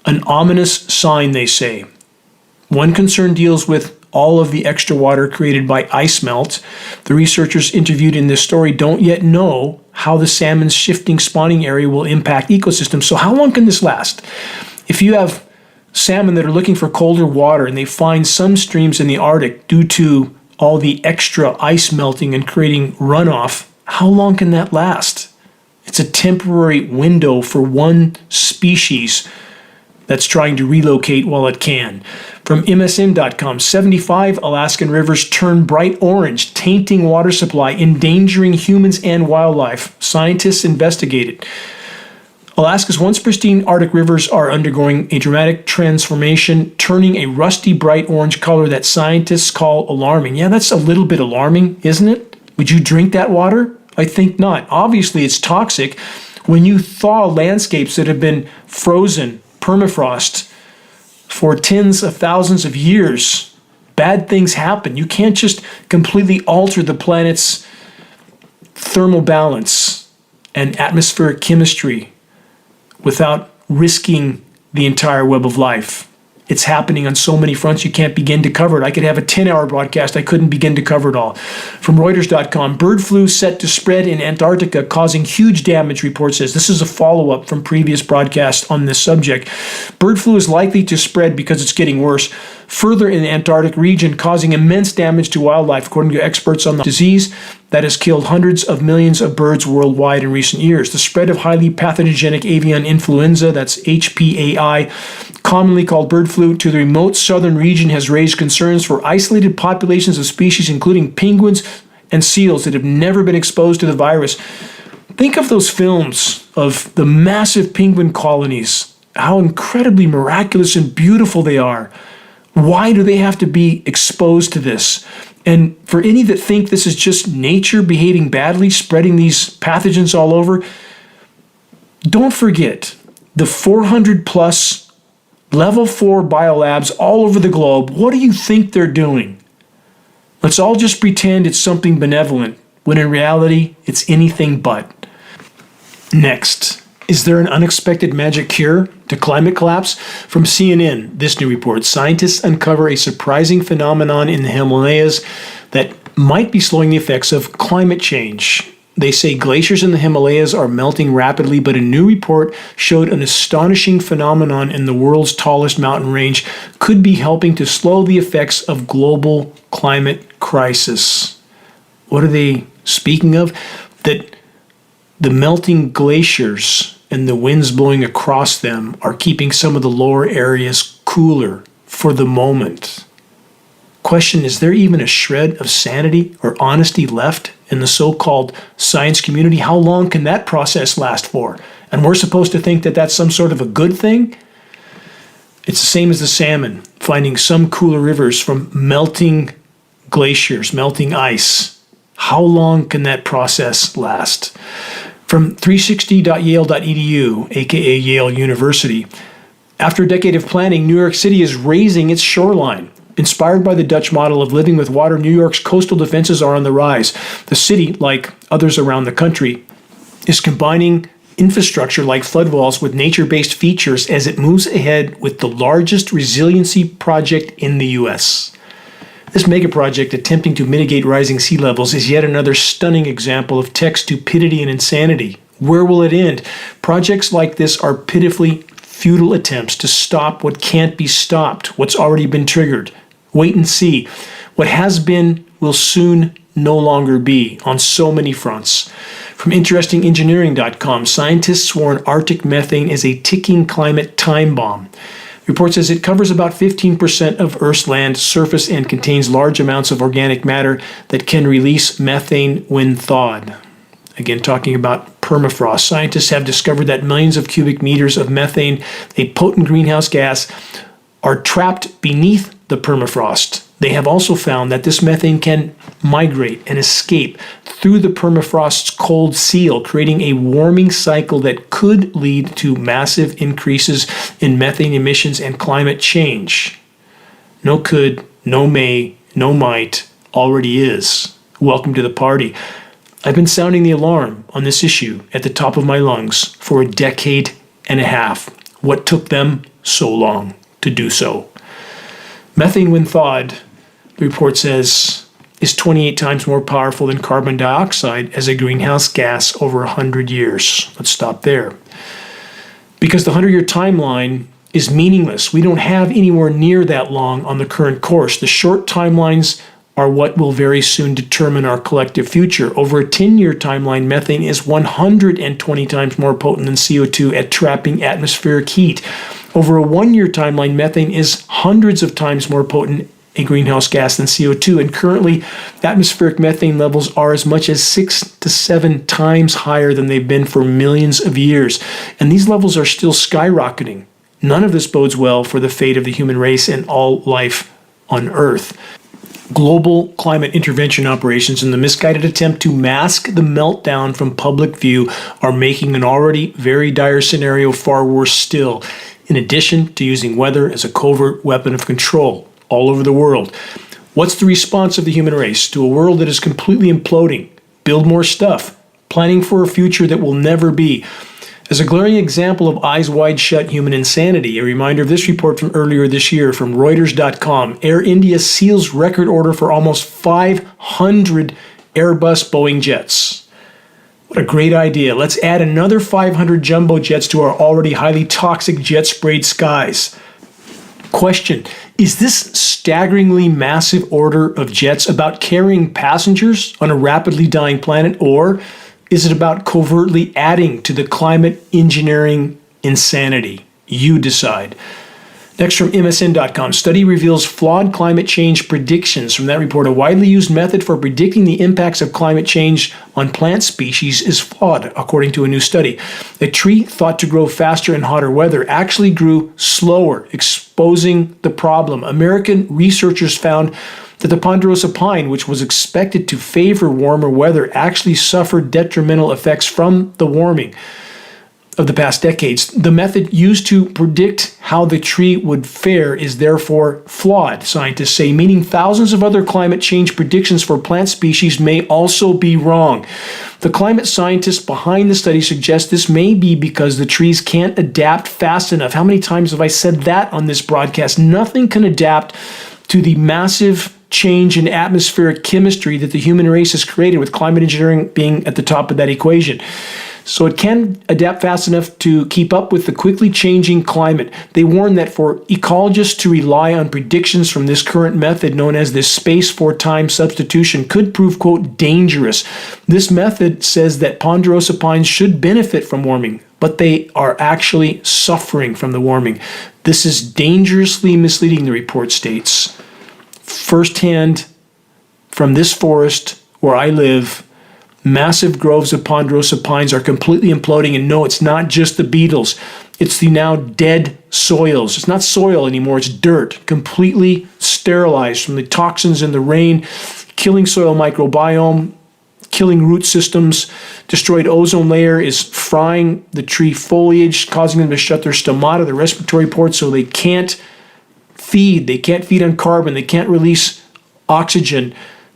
An ominous sign, they say. One concern deals with all of the extra water created by ice melt. The researchers interviewed in this story don't yet know how the salmon's shifting spawning area will impact ecosystems. So how long can this last? If you have salmon that are looking for colder water and they find some streams in the Arctic due to all the extra ice melting and creating runoff, how long can that last? It's a temporary window for one species that's trying to relocate while it can. From MSN.com, 75 Alaskan rivers turn bright orange, tainting water supply, endangering humans and wildlife. Scientists investigate it. Alaska's once pristine Arctic rivers are undergoing a dramatic transformation, turning a rusty bright orange color that scientists call alarming. Yeah, that's a little bit alarming, isn't it? Would you drink that water? I think not. Obviously, it's toxic. When you thaw landscapes that have been frozen, permafrost, for tens of thousands of years, bad things happen. You can't just completely alter the planet's thermal balance and atmospheric chemistry without risking the entire web of life. It's happening on so many fronts you can't begin to cover it. I could have a 10-hour broadcast. I couldn't begin to cover it all. From Reuters.com, bird flu set to spread in Antarctica, causing huge damage, report says. This is a follow-up from previous broadcasts on this subject. Bird flu is likely to spread because it's getting worse further in the Antarctic region, causing immense damage to wildlife, according to experts on the disease that has killed hundreds of millions of birds worldwide in recent years. The spread of highly pathogenic avian influenza, that's HPAI, commonly called bird flu, to the remote southern region has raised concerns for isolated populations of species, including penguins and seals that have never been exposed to the virus. Think of those films of the massive penguin colonies, how incredibly miraculous and beautiful they are. Why do they have to be exposed to this? And for any that think this is just nature behaving badly, spreading these pathogens all over, don't forget the 400 plus level 4 biolabs all over the globe. What do you think they're doing? Let's all just pretend it's something benevolent. when in reality, it's anything but. Next, is there an unexpected magic cure to climate collapse? From CNN, this new report, scientists uncover a surprising phenomenon in the Himalayas that might be slowing the effects of climate change. They say glaciers in the Himalayas are melting rapidly, but a new report showed an astonishing phenomenon in the world's tallest mountain range could be helping to slow the effects of global climate crisis. What are they speaking of? That the melting glaciers and the winds blowing across them are keeping some of the lower areas cooler for the moment. Question, is there even a shred of sanity or honesty left in the so-called science community? How long can that process last for? And we're supposed to think that that's some sort of a good thing? It's the same as the salmon, finding some cooler rivers from melting glaciers, melting ice. How long can that process last? From 360.yale.edu, aka Yale University, after a decade of planning, New York City is raising its shoreline. Inspired by the Dutch model of living with water, New York's coastal defenses are on the rise. The city, like others around the country, is combining infrastructure like flood walls with nature-based features as it moves ahead with the largest resiliency project in the U.S. This mega project attempting to mitigate rising sea levels is yet another stunning example of tech stupidity and insanity. Where will it end? Projects like this are pitifully futile attempts to stop what can't be stopped, what's already been triggered. Wait and see. What has been will soon no longer be on so many fronts. From InterestingEngineering.com, scientists warn Arctic methane is a ticking climate time bomb. The report says it covers about 15% of Earth's land surface and contains large amounts of organic matter that can release methane when thawed. Again, talking about permafrost, scientists have discovered that millions of cubic meters of methane, a potent greenhouse gas, are trapped beneath the permafrost. They have also found that this methane can migrate and escape through the permafrost's cold seal, creating a warming cycle that could lead to massive increases in methane emissions and climate change. No could, no may, no might, already is. Welcome to the party. I've been sounding the alarm on this issue at the top of my lungs for a decade and a half. What took them so long to do so? Methane, when thawed, the report says, is 28 times more powerful than carbon dioxide as a greenhouse gas over 100 years. Let's stop there. Because the 100-year timeline is meaningless. We don't have anywhere near that long on the current course. The short timelines are what will very soon determine our collective future. Over a 10-year timeline, methane is 120 times more potent than CO2 at trapping atmospheric heat. Over a 1-year timeline, methane is hundreds of times more potent a greenhouse gas than CO2, and currently atmospheric methane levels are as much as 6 to 7 times higher than they've been for millions of years, and these levels are still skyrocketing. None of this bodes well for the fate of the human race and all life on Earth. Global climate intervention operations and the misguided attempt to mask the meltdown from public view are making an already very dire scenario far worse still, in addition to using weather as a covert weapon of control all over the world. What's the response of the human race to a world that is completely imploding? Build more stuff, planning for a future that will never be. As a glaring example of eyes wide shut human insanity, a reminder of this report from earlier this year from Reuters.com. Air India seals record order for almost 500 Airbus Boeing jets. What a great idea. Let's add another 500 jumbo jets to our already highly toxic jet-sprayed skies. Question, is this staggeringly massive order of jets about carrying passengers on a rapidly dying planet, or is it about covertly adding to the climate engineering insanity? You decide. Next from MSN.com, study reveals flawed climate change predictions. From that report, a widely used method for predicting the impacts of climate change on plant species is flawed, according to a new study. A tree thought to grow faster in hotter weather actually grew slower, exposing the problem. American researchers found that the ponderosa pine, which was expected to favor warmer weather, actually suffered detrimental effects from the warming. of the past decades. The method used to predict how the tree would fare is therefore flawed, scientists say, meaning thousands of other climate change predictions for plant species may also be wrong. The climate scientists behind the study suggest this may be because the trees can't adapt fast enough. How many times have I said that on this broadcast? Nothing can adapt to the massive change in atmospheric chemistry that the human race has created, with climate engineering being at the top of that equation. So it can adapt fast enough to keep up with the quickly changing climate. They warn that for ecologists to rely on predictions from this current method, known as this space for time substitution, could prove, quote, dangerous. This method says that ponderosa pines should benefit from warming, but they are actually suffering from the warming. This is dangerously misleading, the report states. Firsthand from this forest where I live, massive groves of ponderosa pines are completely imploding, and no, it's not just the beetles. It's the now dead soils. It's not soil anymore, it's dirt, completely sterilized from the toxins in the rain, killing soil microbiome, killing root systems. Destroyed ozone layer is frying the tree foliage, causing them to shut their stomata, the respiratory ports, so they can't feed. They can't feed on carbon. They can't release oxygen.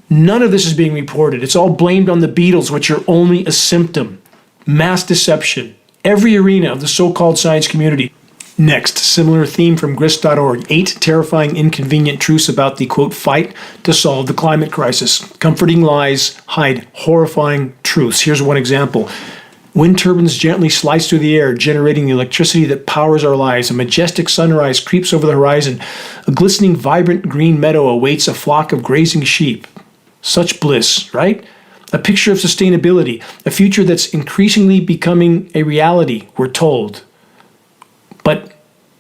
None of this is being reported. It's all blamed on the beetles, which are only a symptom. Mass deception. Every arena of the so-called science community. Next, similar theme from grist.org. 8 terrifying, inconvenient truths about the, quote, fight to solve the climate crisis. Comforting lies hide horrifying truths. Here's one example. Wind turbines gently slice through the air, generating the electricity that powers our lives. A majestic sunrise creeps over the horizon. A glistening, vibrant green meadow awaits a flock of grazing sheep. Such bliss, right? A picture of sustainability, a future that's increasingly becoming a reality, we're told. But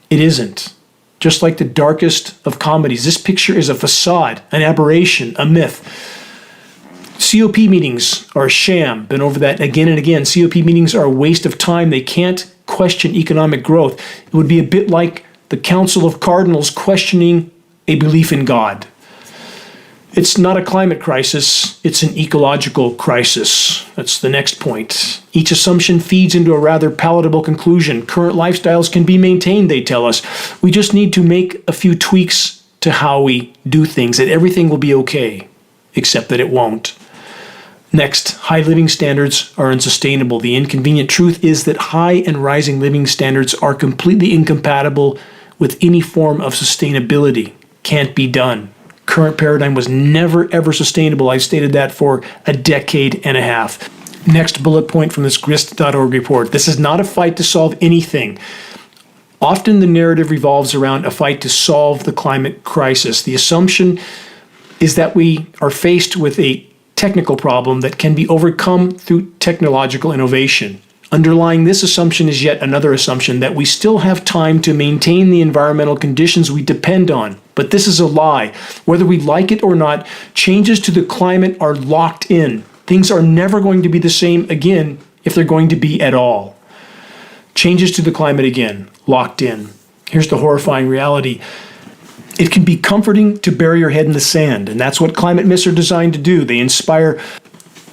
it isn't. Just like the darkest of comedies, this picture is a facade, an aberration, a myth. COP meetings are a sham. Been over that again and again. COP meetings are a waste of time. They can't question economic growth. It would be a bit like the Council of Cardinals questioning a belief in God. It's not a climate crisis, it's an ecological crisis. That's the next point. Each assumption feeds into a rather palatable conclusion. Current lifestyles can be maintained, they tell us. We just need to make a few tweaks to how we do things, and everything will be okay, except that it won't. Next, high living standards are unsustainable. The inconvenient truth is that high and rising living standards are completely incompatible with any form of sustainability. Can't be done. Current paradigm was never, ever sustainable. I've stated that for a decade and a half. Next bullet point from this grist.org report. This is not a fight to solve anything. Often the narrative revolves around a fight to solve the climate crisis. The assumption is that we are faced with a technical problem that can be overcome through technological innovation. Underlying this assumption is yet another assumption that we still have time to maintain the environmental conditions we depend on. But this is a lie. Whether we like it or not, changes to the climate are locked in. Things are never going to be the same again if they're going to be at all. Changes to the climate again, locked in. Here's the horrifying reality. It can be comforting to bury your head in the sand, and that's what climate myths are designed to do. They inspire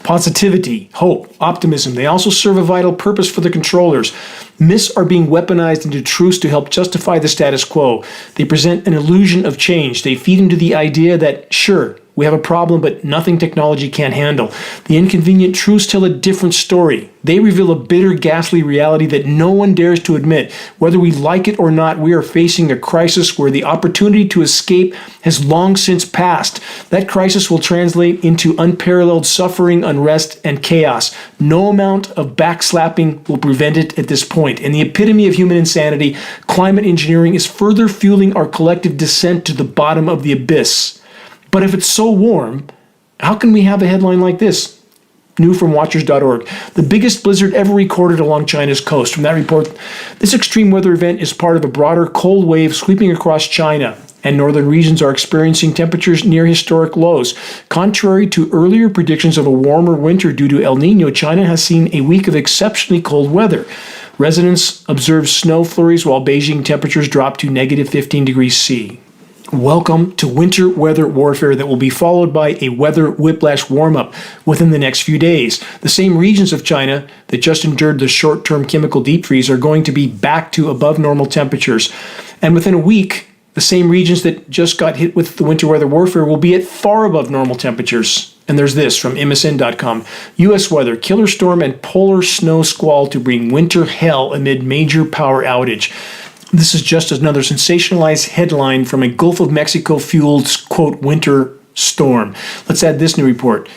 positivity, hope, optimism. They also serve a vital purpose for the controllers. Myths are being weaponized into truths to help justify the status quo. They present an illusion of change. They feed into the idea that, sure, we have a problem, but nothing technology can't handle. The inconvenient truths tell a different story. They reveal a bitter, ghastly reality that no one dares to admit. Whether we like it or not, we are facing a crisis where the opportunity to escape has long since passed. That crisis will translate into unparalleled suffering, unrest, and chaos. No amount of backslapping will prevent it at this point. In the epitome of human insanity, climate engineering is further fueling our collective descent to the bottom of the abyss. But if it's so warm, how can we have a headline like this? New from Watchers.org. The biggest blizzard ever recorded along China's coast. From that report, this extreme weather event is part of a broader cold wave sweeping across China, and northern regions are experiencing temperatures near historic lows. Contrary to earlier predictions of a warmer winter due to El Nino, China has seen a week of exceptionally cold weather. Residents observed snow flurries while Beijing temperatures dropped to negative 15 degrees C. Welcome to winter weather warfare that will be followed by a weather whiplash warm-up within the next few days. The same regions of China that just endured the short-term chemical deep freeze are going to be back to above normal temperatures. And within a week, the same regions that just got hit with the winter weather warfare will be at far above normal temperatures. And there's this from MSN.com. U.S. weather, killer storm and polar snow squall to bring winter hell amid major power outage. This is just another sensationalized headline from a Gulf of Mexico-fueled, quote, winter storm. Let's add this new report.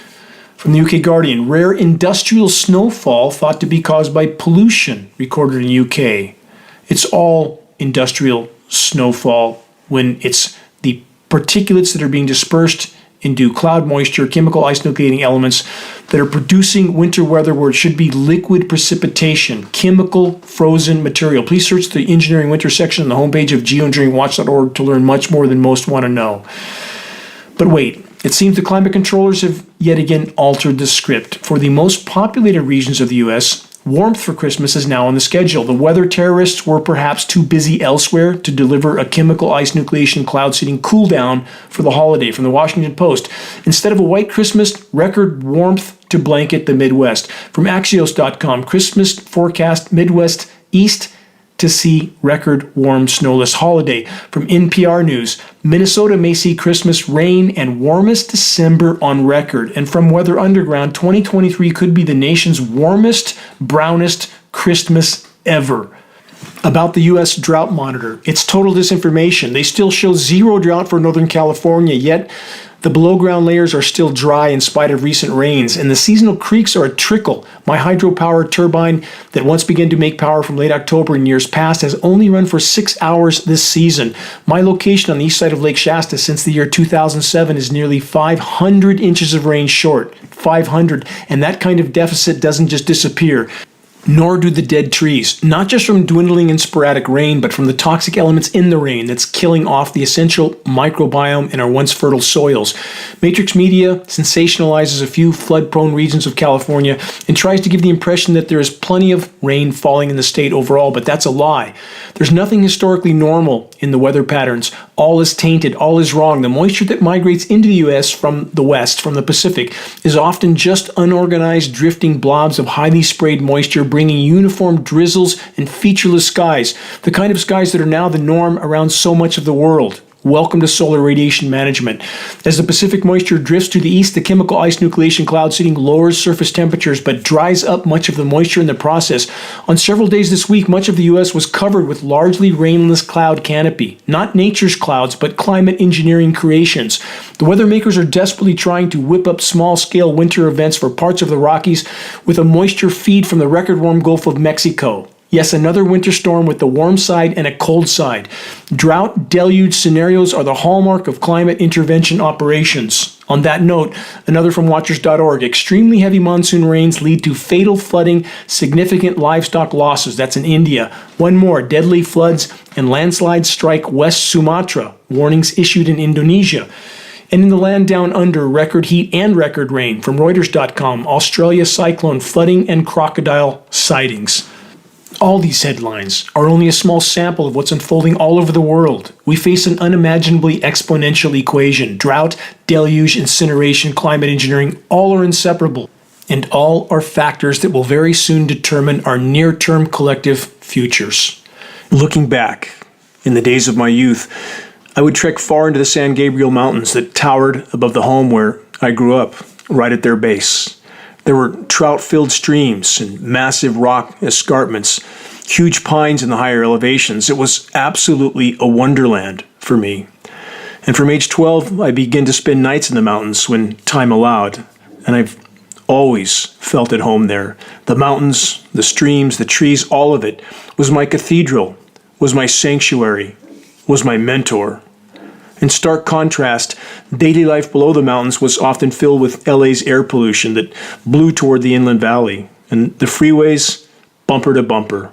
From the UK Guardian, rare industrial snowfall thought to be caused by pollution recorded in UK. It's all industrial snowfall when it's the particulates that are being dispersed into cloud moisture, chemical ice nucleating elements that are producing winter weather where it should be liquid precipitation, chemical frozen material. Please search the engineering winter section on the homepage of geoengineeringwatch.org to learn much more than most want to know. But wait, it seems the climate controllers have yet again altered the script. For the most populated regions of the U.S., warmth for Christmas is now on the schedule. The weather terrorists were perhaps too busy elsewhere to deliver a chemical ice nucleation cloud seeding cool down for the holiday. From the Washington Post, instead of a white Christmas, record warmth to blanket the Midwest. From Axios.com, Christmas forecast Midwest east to see record warm snowless holiday. From NPR News, Minnesota may see Christmas rain and warmest December on record. And from Weather Underground, 2023 could be the nation's warmest, brownest Christmas ever. About the U.S. drought monitor, it's total disinformation. They still show zero drought for Northern California, yet the below-ground layers are still dry in spite of recent rains, and the seasonal creeks are a trickle. My hydropower turbine that once began to make power from late October in years past has only run for 6 hours this season. My location on the east side of Lake Shasta since the year 2007 is nearly 500 inches of rain short. 500, and that kind of deficit doesn't just disappear. Nor do the dead trees, not just from dwindling and sporadic rain, but from the toxic elements in the rain that's killing off the essential microbiome in our once fertile soils. Matrix Media sensationalizes a few flood-prone regions of California and tries to give the impression that there is plenty of rain falling in the state overall, but that's a lie. There's nothing historically normal in the weather patterns. All is tainted, all is wrong. The moisture that migrates into the U.S. from the west, from the Pacific, is often just unorganized, drifting blobs of highly sprayed moisture bringing uniform drizzles and featureless skies, the kind of skies that are now the norm around so much of the world. Welcome to solar radiation management. As the Pacific moisture drifts to the east, the chemical ice nucleation cloud seeding lowers surface temperatures but dries up much of the moisture in the process. On several days this week, much of the U.S. was covered with largely rainless cloud canopy. Not nature's clouds, but climate engineering creations. The weather makers are desperately trying to whip up small-scale winter events for parts of the Rockies with a moisture feed from the record-warm Gulf of Mexico. Yes, another winter storm with the warm side and a cold side. Drought deluge scenarios are the hallmark of climate intervention operations. On that note, another from Watchers.org. Extremely heavy monsoon rains lead to fatal flooding, significant livestock losses. That's in India. One more, deadly floods and landslides strike West Sumatra. Warnings issued in Indonesia. And in the land down under, record heat and record rain. From Reuters.com, Australia cyclone flooding and crocodile sightings. All these headlines are only a small sample of what's unfolding all over the world. We face an unimaginably exponential equation. Drought, deluge, incineration, climate engineering, all are inseparable. And all are factors that will very soon determine our near-term collective futures. Looking back, in the days of my youth, I would trek far into the San Gabriel Mountains that towered above the home where I grew up, right at their base. There were trout-filled streams and massive rock escarpments, huge pines in the higher elevations. It was absolutely a wonderland for me. And from age 12, I began to spend nights in the mountains when time allowed. And I've always felt at home there. The mountains, the streams, the trees, all of it was my cathedral, was my sanctuary, was my mentor. In stark contrast, daily life below the mountains was often filled with LA's air pollution that blew toward the inland valley, and the freeways, bumper to bumper.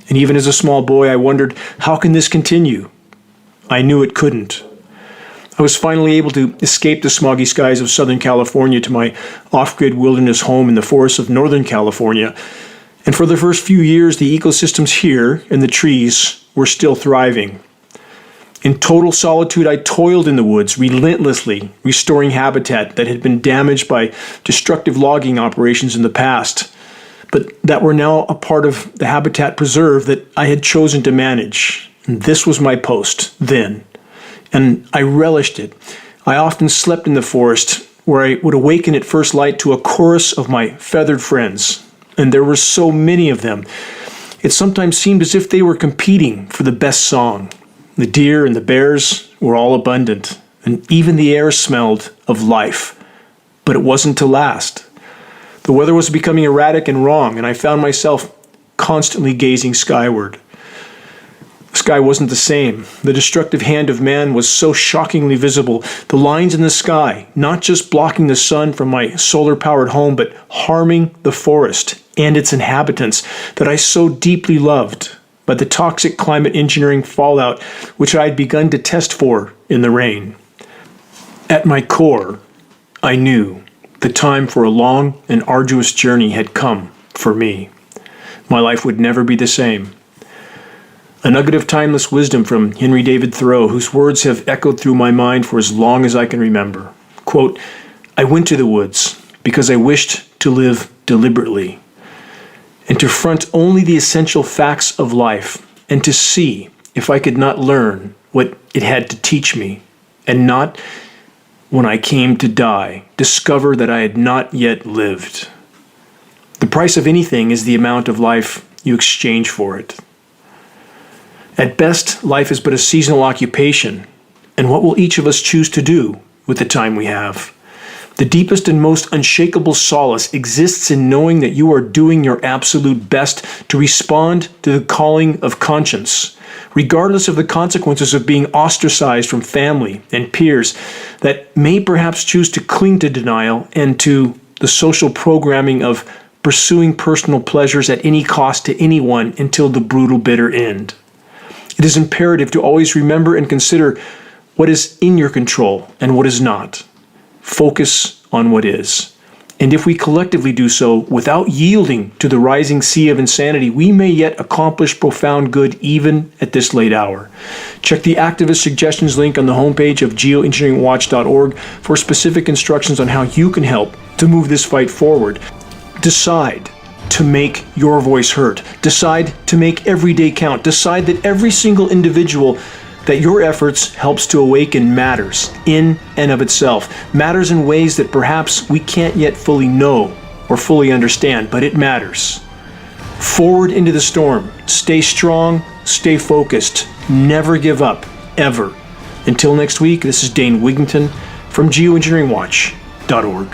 And even as a small boy, I wondered, how can this continue? I knew it couldn't. I was finally able to escape the smoggy skies of Southern California to my off-grid wilderness home in the forests of Northern California, and for the first few years, the ecosystems here and the trees were still thriving. In total solitude, I toiled in the woods, relentlessly restoring habitat that had been damaged by destructive logging operations in the past, but that were now a part of the habitat preserve that I had chosen to manage. And this was my post then, and I relished it. I often slept in the forest, where I would awaken at first light to a chorus of my feathered friends, and there were so many of them. It sometimes seemed as if they were competing for the best song. The deer and the bears were all abundant, and even the air smelled of life. But it wasn't to last. The weather was becoming erratic and wrong, and I found myself constantly gazing skyward. The sky wasn't the same. The destructive hand of man was so shockingly visible. The lines in the sky, not just blocking the sun from my solar-powered home, but harming the forest and its inhabitants that I so deeply loved, by the toxic climate engineering fallout which I had begun to test for in the rain. At my core, I knew the time for a long and arduous journey had come for me. My life would never be the same. A nugget of timeless wisdom from Henry David Thoreau, whose words have echoed through my mind for as long as I can remember. Quote, "I went to the woods because I wished to live deliberately, and to front only the essential facts of life, and to see if I could not learn what it had to teach me, and not, when I came to die, discover that I had not yet lived." The price of anything is the amount of life you exchange for it. At best, life is but a seasonal occupation, and what will each of us choose to do with the time we have? The deepest and most unshakable solace exists in knowing that you are doing your absolute best to respond to the calling of conscience, regardless of the consequences of being ostracized from family and peers that may perhaps choose to cling to denial and to the social programming of pursuing personal pleasures at any cost to anyone until the brutal bitter end. It is imperative to always remember and consider what is in your control and what is not. Focus on what is. And if we collectively do so without yielding to the rising sea of insanity, we may yet accomplish profound good even at this late hour. Check the activist suggestions link on the homepage of geoengineeringwatch.org for specific instructions on how you can help to move this fight forward. Decide to make your voice heard. Decide to make every day count. Decide that every single individual that your efforts helps to awaken matters in and of itself. Matters in ways that perhaps we can't yet fully know or fully understand, but it matters. Forward into the storm. Stay strong, stay focused. Never give up, ever. Until next week, this is Dane Wigington from geoengineeringwatch.org.